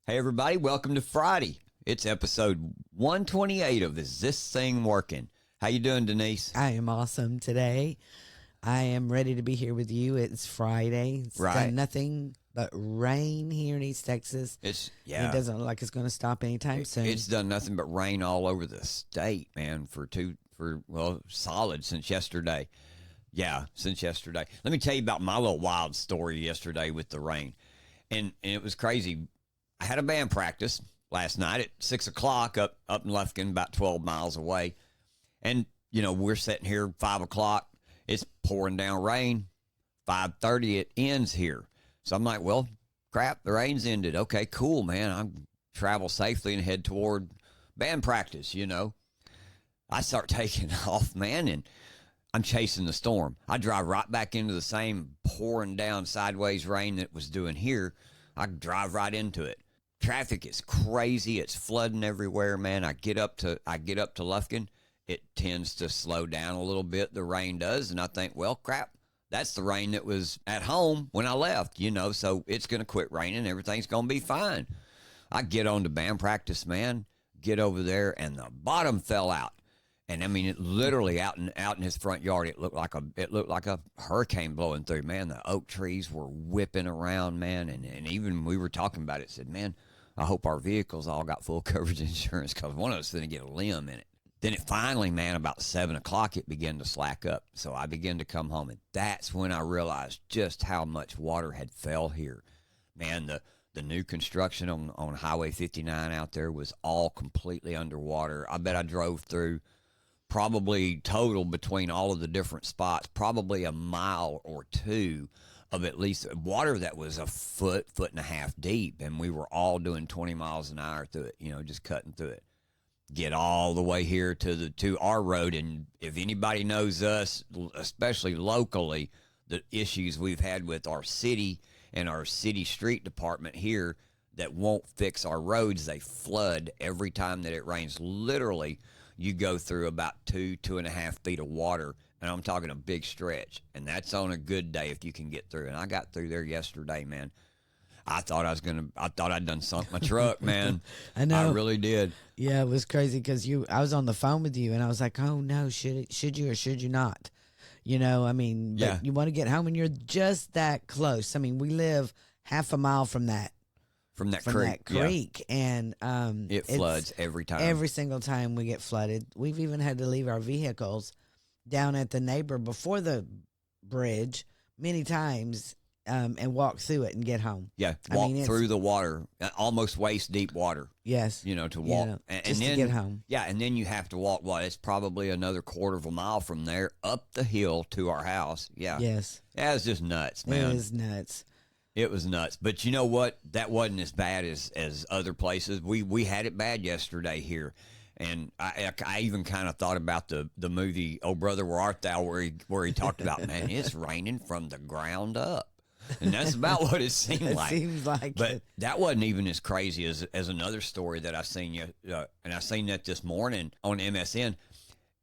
Hey, everybody, welcome to Friday. It's episode 128 of Is This Thing Working? How you doing, Denise? I am awesome today. I am ready to be here with you. It's Friday. It's done nothing but rain here in East Texas. It doesn't look like it's going to stop anytime soon. It's done nothing but rain all over the state, man, solid since yesterday. Yeah, since yesterday. Let me tell you about my little wild story yesterday with the rain. And it was crazy. I had a band practice last night at 6 o'clock up in Lufkin, about 12 miles away. And, you know, we're sitting here 5 o'clock. It's pouring down rain. 5:30, it ends here. So I'm like, well, crap, the rain's ended. Okay, cool, man. I'm travel safely and head toward band practice, you know. I start taking off, man, and I'm chasing the storm. I drive right back into the same pouring down sideways rain that was doing here. I drive right into it. Traffic is crazy. It's flooding everywhere, man. I get up to Lufkin. It tends to slow down a little bit. The rain does, and I think, well, crap, that's the rain that was at home when I left, you know, so it's going to quit raining. Everything's going to be fine. I get on to band practice, man, get over there, and the bottom fell out. And I mean, it literally out in his front yard, it looked like a hurricane blowing through, man. The oak trees were whipping around, man. And even we were talking about it, said, man, I hope our vehicles all got full coverage insurance because one of us is going to get a limb in it. Then it finally, man, about 7 o'clock, it began to slack up. So I began to come home, and that's when I realized just how much water had fell here. Man, the new construction on Highway 59 out there was all completely underwater. I bet I drove through probably total between all of the different spots, probably a mile or two of at least water that was a foot and a half deep. And we were all doing 20 miles an hour through it, you know, just cutting through it. Get all the way here to our road. And if anybody knows us, especially locally, the issues we've had with our city and our city street department here that won't fix our roads, they flood every time that it rains. Literally, you go through about 2.5 feet of water, and I'm talking a big stretch, and that's on a good day if you can get through. And I got through there yesterday, man. I thought I'd done sunk my truck, man. I know. I really did. Yeah, it was crazy because I was on the phone with you, and I was like, oh, no, should you or should you not? You know, I mean, but you want to get home, and you're just that close. I mean, we live half a mile from that. From that creek. And it floods every time. Every single time we get flooded. We've even had to leave our vehicles down at the neighbor before the bridge many times and walk through it and get home. Yeah, walk through the water, almost waist deep water. Yes. You know, to walk. You know, and just then, to get home. Yeah, and then you have to walk, it's probably another quarter of a mile from there up the hill to our house. Yeah. Yes. Yeah, it's just nuts, man. It is nuts. It was nuts. But you know what? That wasn't as bad as other places. We had it bad yesterday here. And I even kind of thought about the movie Oh Brother Where Art Thou, where he talked about, man, it's raining from the ground up. And that's about what it seemed like. It seems like but it. That wasn't even as crazy as another story that I seen and I seen that this morning on MSN.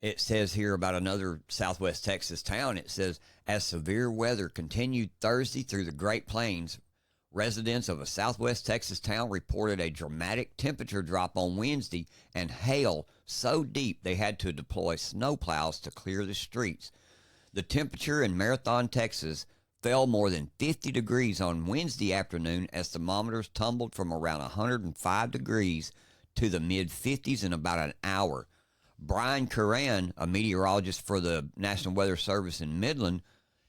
It says here about another Southwest Texas town. It says, as severe weather continued Thursday through the Great Plains, residents of a Southwest Texas town reported a dramatic temperature drop on Wednesday and hail so deep they had to deploy snowplows to clear the streets. The temperature in Marathon, Texas fell more than 50 degrees on Wednesday afternoon as thermometers tumbled from around 105 degrees to the mid-50s in about an hour. Brian Curran, a meteorologist for the National Weather Service in Midland,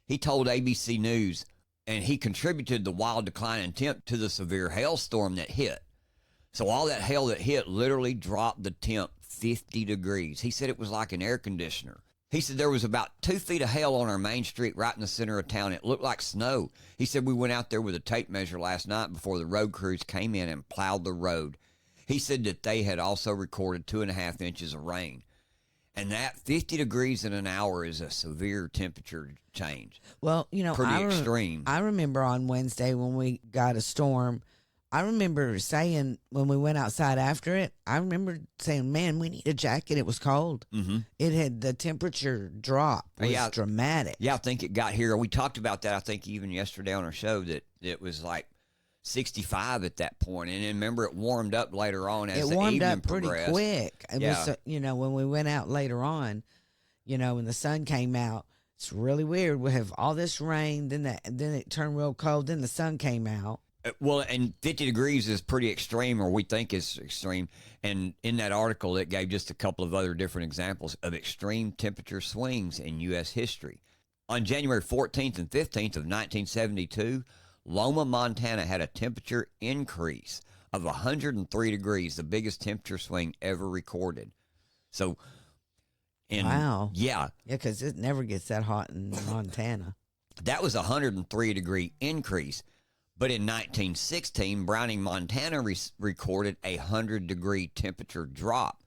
he told ABC News, and he contributed the wild decline in temp to the severe hailstorm that hit. So all that hail that hit literally dropped the temp 50 degrees. He said it was like an air conditioner. He said there was about 2 feet of hail on our main street right in the center of town. It looked like snow. He said we went out there with a tape measure last night before the road crews came in and plowed the road. He said that they had also recorded 2.5 inches of rain. And that 50 degrees in an hour is a severe temperature change. Well, you know, pretty extreme. I remember on Wednesday when we got a storm, I remember saying when we went outside after it, I remember saying, man, we need a jacket. It was cold. Mm-hmm. It had the temperature drop. It was dramatic. Yeah, I think it got here. We talked about that, I think, even yesterday on our show, that it was like 65 at that point. And then remember, it warmed up later on as It the warmed evening up pretty progressed. quick. It Yeah. was, when we went out later on, when the sun came out, it's really weird. We have all this rain, then it turned real cold, then the sun came out. Well, and 50 degrees is pretty extreme, or we think is extreme. And in that article, it gave just a couple of other different examples of extreme temperature swings in U.S. history. On January 14th and 15th of 1972, Loma, Montana had a temperature increase of 103 degrees, the biggest temperature swing ever recorded. So, Wow. Yeah. Yeah, because it never gets that hot in Montana. That was a 103-degree increase. But in 1916, Browning, Montana recorded a 100-degree temperature drop.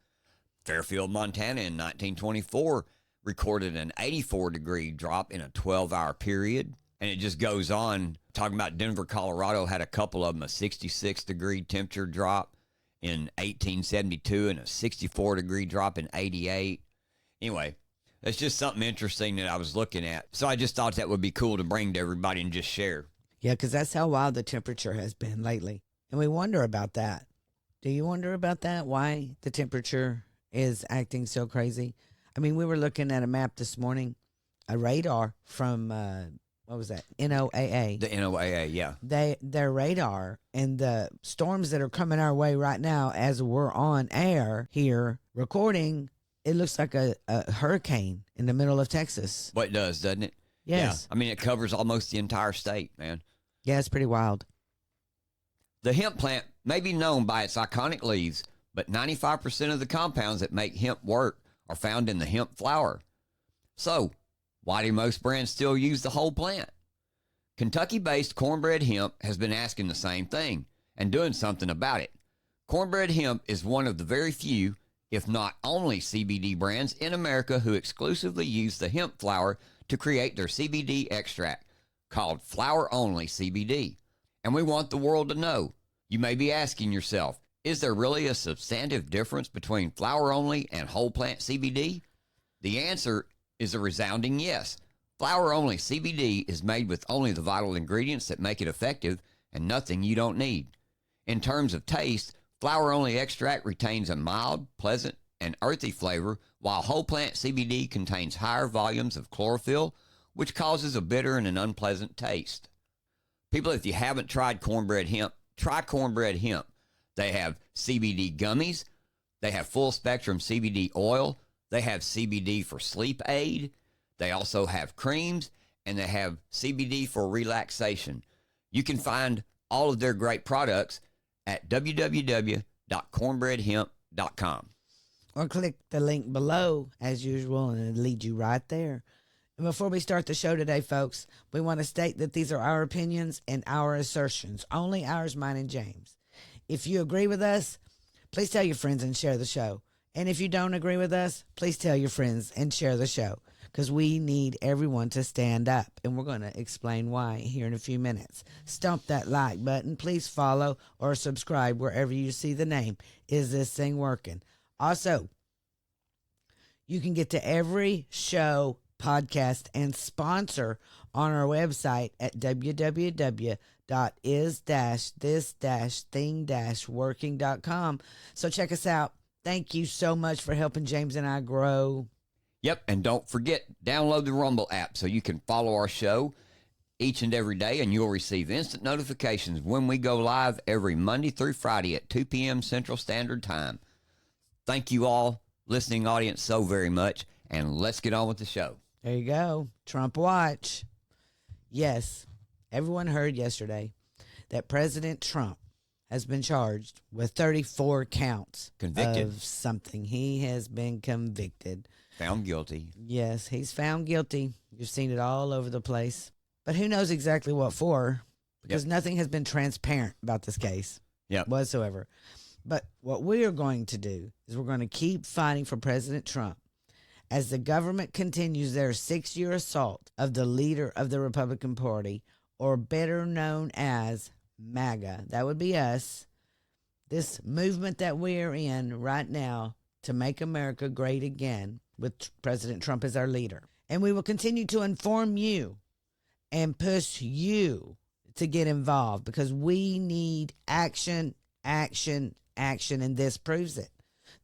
Fairfield, Montana in 1924 recorded an 84-degree drop in a 12-hour period. And it just goes on. Talking about Denver, Colorado had a couple of them, a 66-degree temperature drop in 1872 and a 64-degree drop in 88. Anyway, that's just something interesting that I was looking at. So I just thought that would be cool to bring to everybody and just share. Yeah, because that's how wild the temperature has been lately. And we wonder about that. Do you wonder about that? Why the temperature is acting so crazy? I mean, we were looking at a map this morning, a radar from, what was that? NOAA. The NOAA, yeah. Their radar and the storms that are coming our way right now as we're on air here recording, it looks like a hurricane in the middle of Texas. Well, it does, doesn't it? Yes. Yeah. I mean, it covers almost the entire state, man. Yeah, it's pretty wild. The hemp plant may be known by its iconic leaves, but 95% of the compounds that make hemp work are found in the hemp flower. So, why do most brands still use the whole plant? Kentucky-based Cornbread Hemp has been asking the same thing and doing something about it. Cornbread Hemp is one of the very few, if not only, CBD brands in America who exclusively use the hemp flower to create their CBD extract, called Flower Only CBD. And we want the world to know. You may be asking yourself, is there really a substantive difference between flower only and whole plant CBD? The answer is a resounding yes. Flower only CBD is made with only the vital ingredients that make it effective and nothing you don't need. In terms of taste, flower only extract retains a mild, pleasant, and earthy flavor, while whole plant CBD contains higher volumes of chlorophyll, which causes a bitter and an unpleasant taste. People, if you haven't tried Cornbread Hemp, try Cornbread Hemp. They have CBD gummies. They have full spectrum CBD oil. They have CBD for sleep aid. They also have creams, and they have CBD for relaxation. You can find all of their great products at www.cornbreadhemp.com. Or click the link below, as usual, and it'll lead you right there. And before we start the show today, folks, we want to state that these are our opinions and our assertions, only ours, mine, and James. If you agree with us, please tell your friends and share the show. And if you don't agree with us, please tell your friends and share the show, because we need everyone to stand up, and we're going to explain why here in a few minutes. Stomp that like button. Please follow or subscribe wherever you see the name. Is This Thing Working? Also, you can get to every show, podcast, and sponsor on our website at www.is-this-thing-working.com. So check us out. Thank you so much for helping James and I grow. Yep, and don't forget, download the Rumble app so you can follow our show each and every day, and you'll receive instant notifications when we go live every Monday through Friday at 2 p.m. Central Standard Time. Thank you all, listening audience, so very much, and let's get on with the show. There you go. Trump watch. Yes, everyone heard yesterday that President Trump has been charged with 34 counts Convicted. of something. He has been convicted. Found guilty. Yes, he's found guilty. You've seen it all over the place. But who knows exactly what for, because nothing has been transparent about this case whatsoever. But what we are going to do is we're going to keep fighting for President Trump as the government continues their 6-year assault of the leader of the Republican Party, or better known as MAGA. That would be us. This movement that we're in right now to make America great again, with President Trump as our leader. And we will continue to inform you and push you to get involved because we need action, action, action, and this proves it.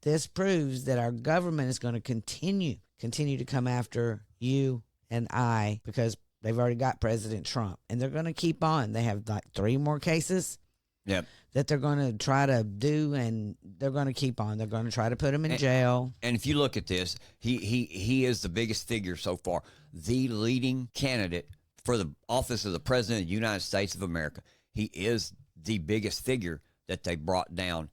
This proves that our government is going to continue to come after you and I because they've already got President Trump, and they're going to keep on. They have like 3 more cases that they're going to try to do, and they're going to keep on. They're going to try to put him in jail. And if you look at this, he is the biggest figure so far, the leading candidate for the office of the President of the United States of America. He is the biggest figure that they brought down,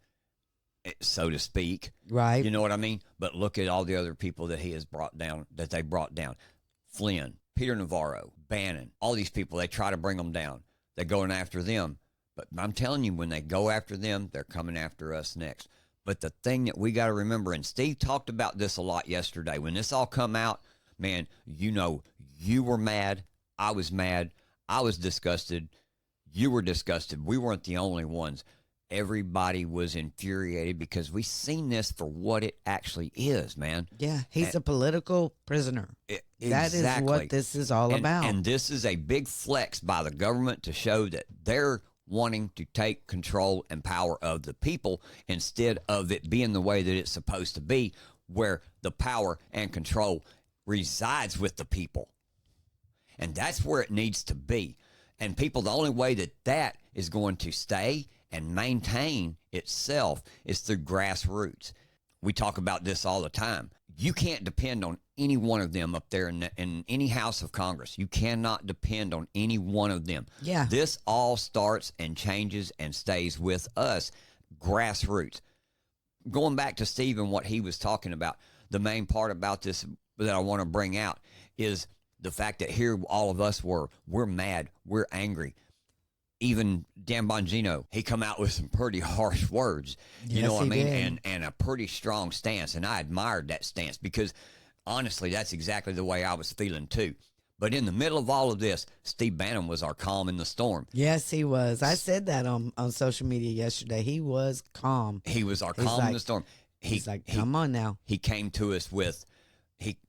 so to speak. Right. You know what I mean? But look at all the other people that he has brought down, that they brought down. Flynn, Peter Navarro, Bannon, all these people, they try to bring them down. They're going after them. But I'm telling you, when they go after them, they're coming after us next. But the thing that we got to remember, and Steve talked about this a lot yesterday, when this all come out, man, you know, you were mad. I was mad. I was disgusted. You were disgusted. We weren't the only ones. Everybody was infuriated because we seen this for what it actually is, man. Yeah, he's a political prisoner. That is what this is all about. And this is a big flex by the government to show that they're wanting to take control and power of the people instead of it being the way that it's supposed to be, where the power and control resides with the people. And that's where it needs to be. And people, the only way that that is going to stay and maintain itself is through grassroots. We talk about this all the time. You can't depend on any one of them up there in any House of Congress. You cannot depend on any one of them. Yeah. This all starts and changes and stays with us, grassroots. Going back to Steve and what he was talking about, the main part about this that I want to bring out is the fact that here all of us we're mad, we're angry. Even Dan Bongino, he come out with some pretty harsh words, you know what I mean? And a pretty strong stance. And I admired that stance because, honestly, that's exactly the way I was feeling, too. But in the middle of all of this, Steve Bannon was our calm in the storm. Yes, he was. I said that on social media yesterday. He was calm. He was our calm in the storm. He's like, come on now. He came to us with,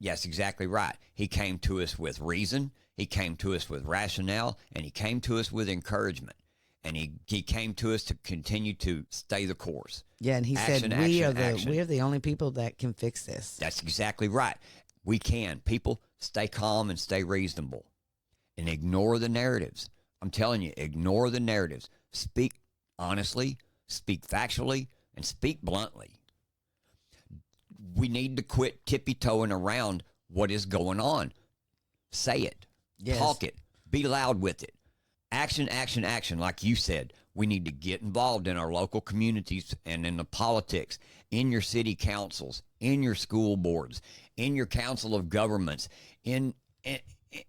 yes, exactly right. He came to us with reason. He came to us with rationale, and he came to us with encouragement. And he came to us to continue to stay the course. Yeah, and he said, we are the only people that can fix this. That's exactly right. We can. People, stay calm and stay reasonable. And ignore the narratives. I'm telling you, ignore the narratives. Speak honestly, speak factually, and speak bluntly. We need to quit tippy-toeing around what is going on. Say it. Yes. Talk it. Be loud with it. Action, action, action. Like you said, we need to get involved in our local communities and in the politics, in your city councils, in your school boards, in your council of governments, in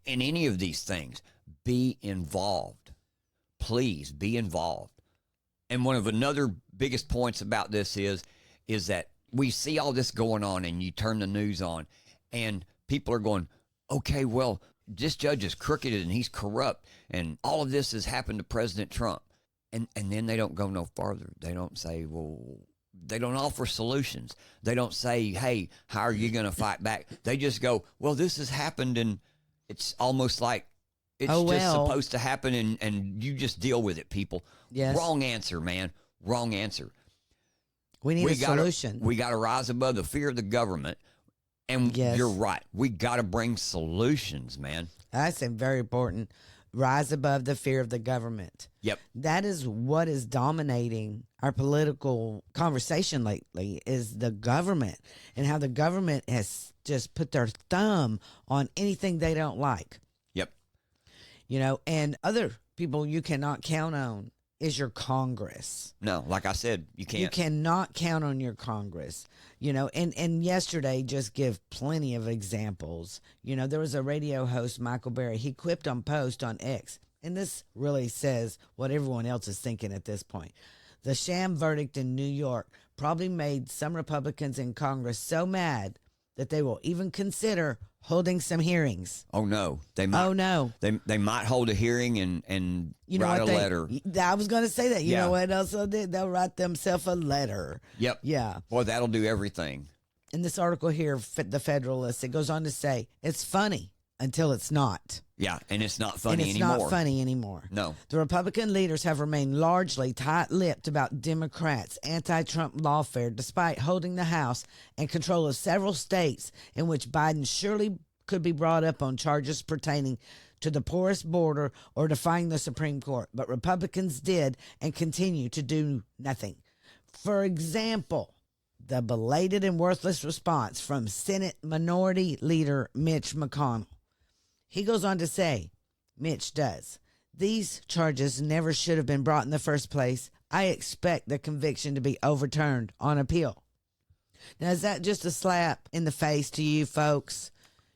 any of these things. Be involved. Please be involved. And one of another biggest points about this is that we see all this going on, and you turn the news on, and people are going, okay, well, this judge is crooked and he's corrupt, and all of this has happened to President Trump. And then they don't go no farther. They don't say, well, they don't offer solutions. They don't say, hey, how are you going to fight back? They just go, well, this has happened, and it's almost like it's just supposed to happen, and you just deal with it, people. Yes. Wrong answer, man. Wrong answer. We need a solution. We got to rise above the fear of the government. And you're right. We got to bring solutions, man. That's very important. Rise above the fear of the government. Yep. That is what is dominating our political conversation lately, is the government, and how the government has just put their thumb on anything they don't like. Yep. You know, and other people you cannot count on is your Congress. No, like I said, you can't. You cannot count on your Congress. You know, and yesterday, just give plenty of examples. You know, there was a radio host, Michael Berry. He quipped on post on X, and this really says what everyone else is thinking at this point. The sham verdict in New York probably made some Republicans in Congress so mad that they will even consider holding some hearings. Oh no, they might. Oh no, they might hold a hearing and write a letter. I was going to say that. You know what else they'll do? They'll write themselves a letter. Yep. Yeah. Boy, that'll do everything. In this article here, the Federalist, it goes on to say, it's funny until it's not. Yeah, and it's not And funny it's anymore. not funny anymore. No. The Republican leaders have remained largely tight-lipped about Democrats' anti-Trump lawfare, despite holding the House and control of several states in which Biden surely could be brought up on charges pertaining to the porous border or defying the Supreme Court. But Republicans did and continue to do nothing. For example, the belated and worthless response from Senate Minority Leader Mitch McConnell. He goes on to say, Mitch does, these charges never should have been brought in the first place. I expect the conviction to be overturned on appeal. Now, is that just a slap in the face to you folks?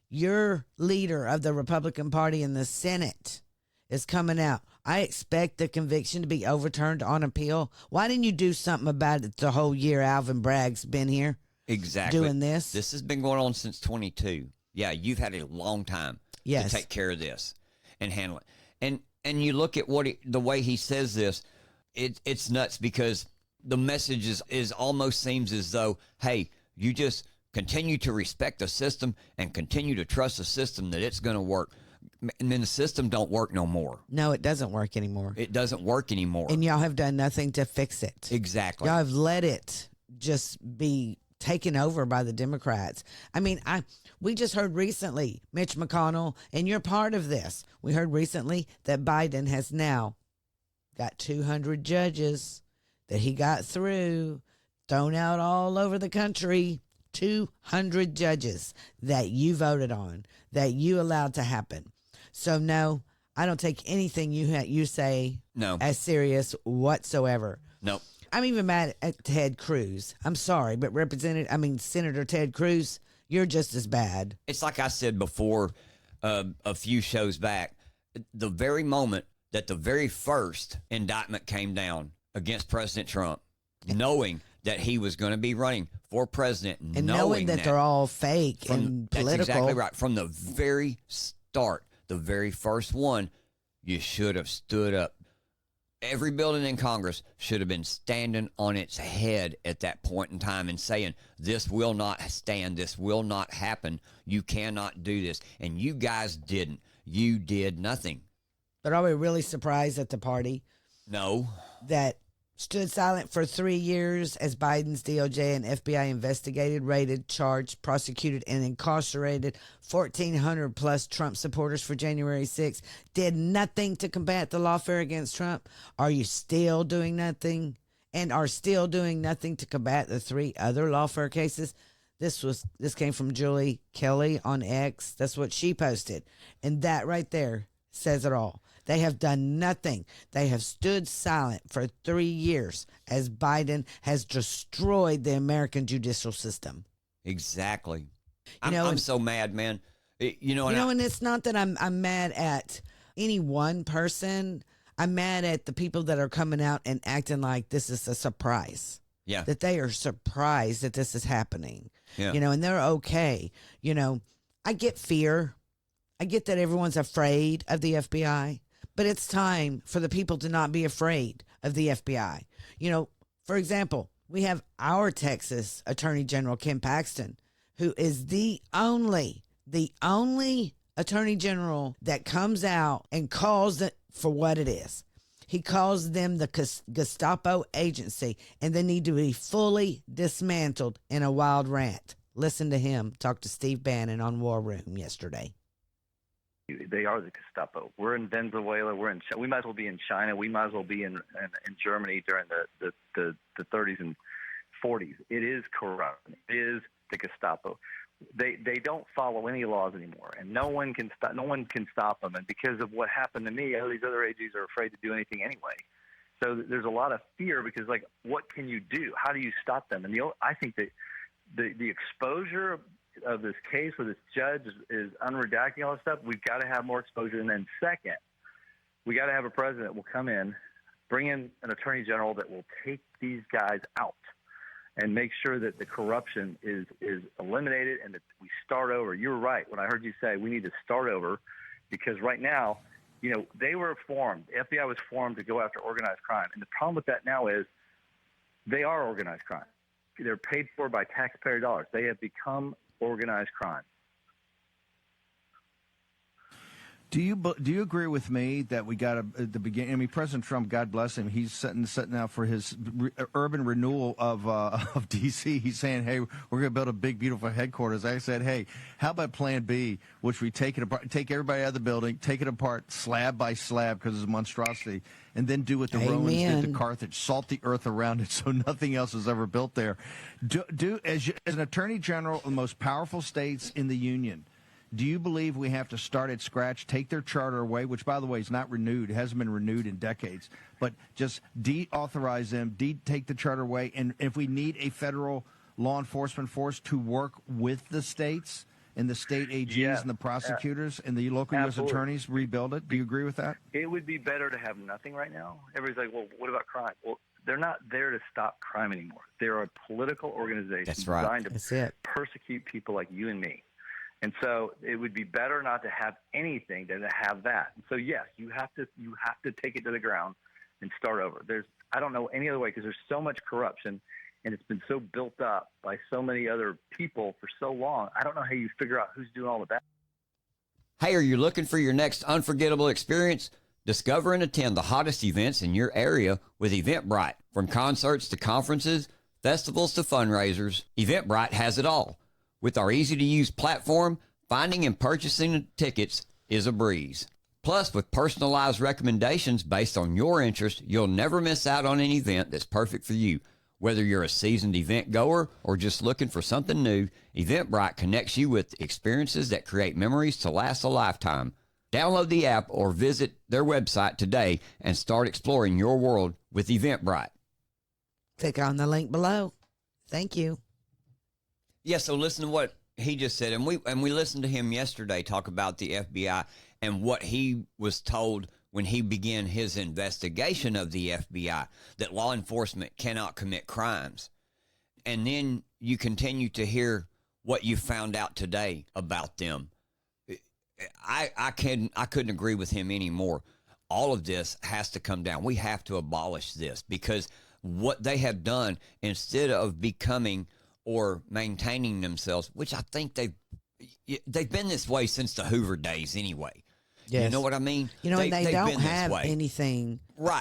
Your leader of the Republican Party in the Senate is coming out. I expect the conviction to be overturned on appeal. Why didn't you do something about it the whole year Alvin Bragg's been here? Exactly. Doing this? This has been going on since 22. Yeah, you've had a long time Yes. to take care of this and handle it. And you look at the way he says this, it's nuts, because the message is almost seems as though, hey, you just continue to respect the system and continue to trust the system that it's going to work. And then the system don't work no more. No, it doesn't work anymore. It doesn't work anymore. And y'all have done nothing to fix it. Exactly. Y'all have let it just be taken over by the Democrats. I mean, we just heard recently, Mitch McConnell, and you're part of this. We heard recently that Biden has now got 200 judges that he got through, thrown out all over the country. 200 judges that you voted on, that you allowed to happen. So no, I don't take anything you say as serious whatsoever. No. I'm even mad at Ted Cruz. I'm sorry, but Senator Ted Cruz, you're just as bad. It's like I said before, a few shows back, the very moment that the very first indictment came down against President Trump, knowing that he was going to be running for president, and knowing that they're all fake and political. That's exactly right. From the very start, the very first one, you should have stood up. Every building in Congress should have been standing on its head at that point in time and saying, this will not stand. This will not happen. You cannot do this. And you guys didn't. You did nothing. But are we really surprised at the party? No. That stood silent for 3 years as Biden's DOJ and FBI investigated, raided, charged, prosecuted, and incarcerated 1,400 plus Trump supporters for January 6th, did nothing to combat the lawfare against Trump. Are you still doing nothing? And are still doing nothing to combat the 3 other lawfare cases? This came from Julie Kelly on X. That's what she posted. And that right there says it all. They have done nothing. They have stood silent for 3 years as Biden has destroyed the American judicial system. Exactly. I'm so mad, man. And it's not that I'm mad at any one person. I'm mad at the people that are coming out and acting like this is a surprise. Yeah. That they are surprised that this is happening. Yeah. And they're okay. I get fear. I get that everyone's afraid of the FBI. But it's time for the people to not be afraid of the FBI. For example, we have our Texas Attorney General, Ken Paxton, who is the only Attorney General that comes out and calls it for what it is. He calls them the Gestapo agency, and they need to be fully dismantled in a wild rant. Listen to him talk to Steve Bannon on War Room yesterday. They are the Gestapo. We're in Venezuela. We might as well be in China. We might as well be in Germany during the 30s and 40s. It is corrupt. It is the Gestapo. They don't follow any laws anymore, and no one can stop them. And because of what happened to me, all these other AGs are afraid to do anything anyway. So there's a lot of fear because, what can you do? How do you stop them? And I think that the exposure of this case where this judge is unredacting all this stuff, we've got to have more exposure. And then second, we got to have a president that will come in, bring in an attorney general that will take these guys out and make sure that the corruption is eliminated and that we start over. You were right when I heard you say we need to start over, because right now, they were formed. The FBI was formed to go after organized crime. And the problem with that now is they are organized crime. They're paid for by taxpayer dollars. They have become organized crime. Do you agree with me that we got at the beginning? I mean, President Trump, God bless him, he's setting out for his urban renewal of D.C. He's saying, "Hey, we're going to build a big, beautiful headquarters." I said, "Hey, how about Plan B, which we take it apart, take everybody out of the building, take it apart slab by slab because it's a monstrosity, and then do what the Romans did to Carthage, salt the earth around it so nothing else is ever built there." As an attorney general of the most powerful states in the union, do you believe we have to start at scratch, take their charter away, which, by the way, is not renewed, it hasn't been renewed in decades, but just deauthorize them, take the charter away, and if we need a federal law enforcement force to work with the states and the state AGs and the prosecutors and the local U.S. attorneys, rebuild it? Do you agree with that? It would be better to have nothing right now. Everybody's like, well, what about crime? Well, they're not there to stop crime anymore. They're a political organization designed to persecute people like you and me. And so it would be better not to have anything than to have that. And so yes, you have to take it to the ground and start over. I don't know any other way because there's so much corruption and it's been so built up by so many other people for so long. I don't know how you figure out who's doing all the bad. Hey, are you looking for your next unforgettable experience? Discover and attend the hottest events in your area with Eventbrite. From concerts to conferences, festivals to fundraisers, Eventbrite has it all. With our easy-to-use platform, finding and purchasing tickets is a breeze. Plus, with personalized recommendations based on your interest, you'll never miss out on an event that's perfect for you. Whether you're a seasoned event goer or just looking for something new, Eventbrite connects you with experiences that create memories to last a lifetime. Download the app or visit their website today and start exploring your world with Eventbrite. Click on the link below. Thank you. Yeah, so listen to what he just said, and we listened to him yesterday talk about the FBI and what he was told when he began his investigation of the FBI, that law enforcement cannot commit crimes. And then you continue to hear what you found out today about them. I couldn't agree with him anymore. All of this has to come down. We have to abolish this because what they have done, instead of becoming or maintaining themselves, which I think they've been this way since the Hoover days anyway. Yes. You know what I mean? You know, they don't have anything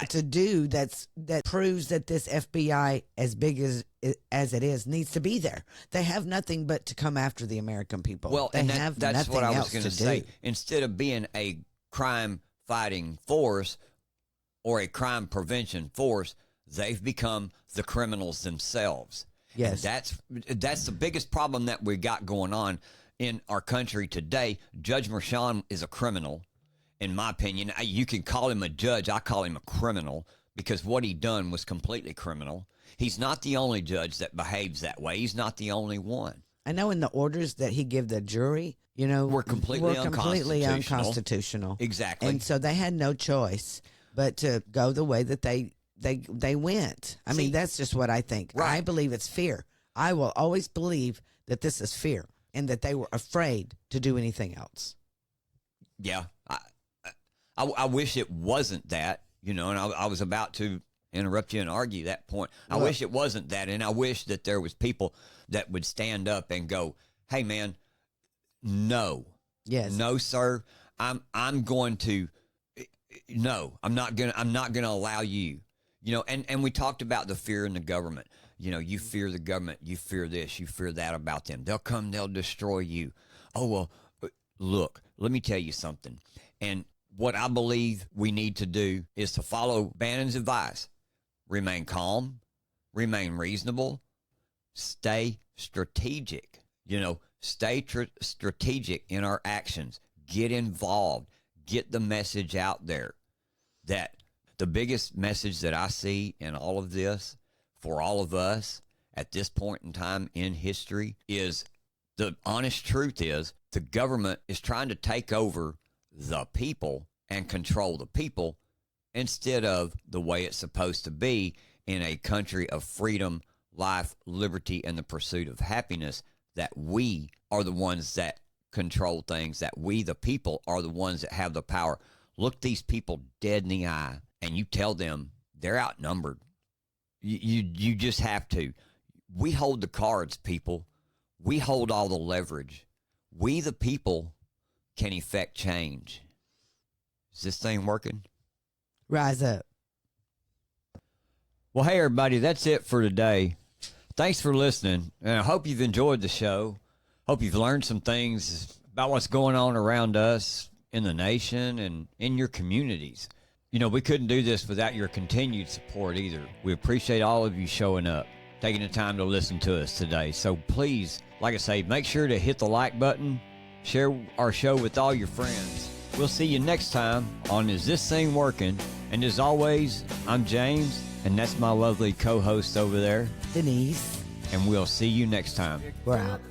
to do that proves that this FBI, as big as it is, needs to be there. They have nothing but to come after the American people. Well, that's what I was going to say. Instead of being a crime-fighting force or a crime prevention force, they've become the criminals themselves. Yes. And that's the biggest problem that we got going on in our country today. Judge Mershon is a criminal, in my opinion. You can call him a judge. I call him a criminal because what he done was completely criminal. He's not the only judge that behaves that way. He's not the only one. I know in the orders that he gave the jury, were completely unconstitutional. Exactly. And so they had no choice but to go the way that they went. I mean, that's just what I think. Right. I believe it's fear. I will always believe that this is fear and that they were afraid to do anything else. Yeah. I wish it wasn't that, and I was about to interrupt you and argue that point. I wish it wasn't that, and I wish that there was people that would stand up and go, "Hey, man, no. Yes. No, sir. I'm going to no. I'm not going to allow you." And we talked about the fear in the government. You fear the government, you fear this, you fear that about them. They'll come, they'll destroy you. Oh, well, look, let me tell you something. And what I believe we need to do is to follow Bannon's advice. Remain calm, remain reasonable, stay strategic. Stay strategic in our actions. Get involved. Get the message out there. That the biggest message that I see in all of this for all of us at this point in time in history is the honest truth is the government is trying to take over the people and control the people instead of the way it's supposed to be in a country of freedom, life, liberty, and the pursuit of happiness, that we are the ones that control things, that we, the people, are the ones that have the power. Look these people dead in the eye and you tell them they're outnumbered. You just have to. We hold the cards, people. We hold all the leverage. We, the people, can effect change. Is this thing working? Rise up. Well, hey, everybody, that's it for today. Thanks for listening, and I hope you've enjoyed the show. Hope you've learned some things about what's going on around us in the nation and in your communities. You know, we couldn't do this without your continued support either. We appreciate all of you showing up, taking the time to listen to us today. So please, like I say, make sure to hit the like button, share our show with all your friends. We'll see you next time on Is This Thing Working? And as always, I'm James, and that's my lovely co-host over there. Denise. And we'll see you next time. We're out.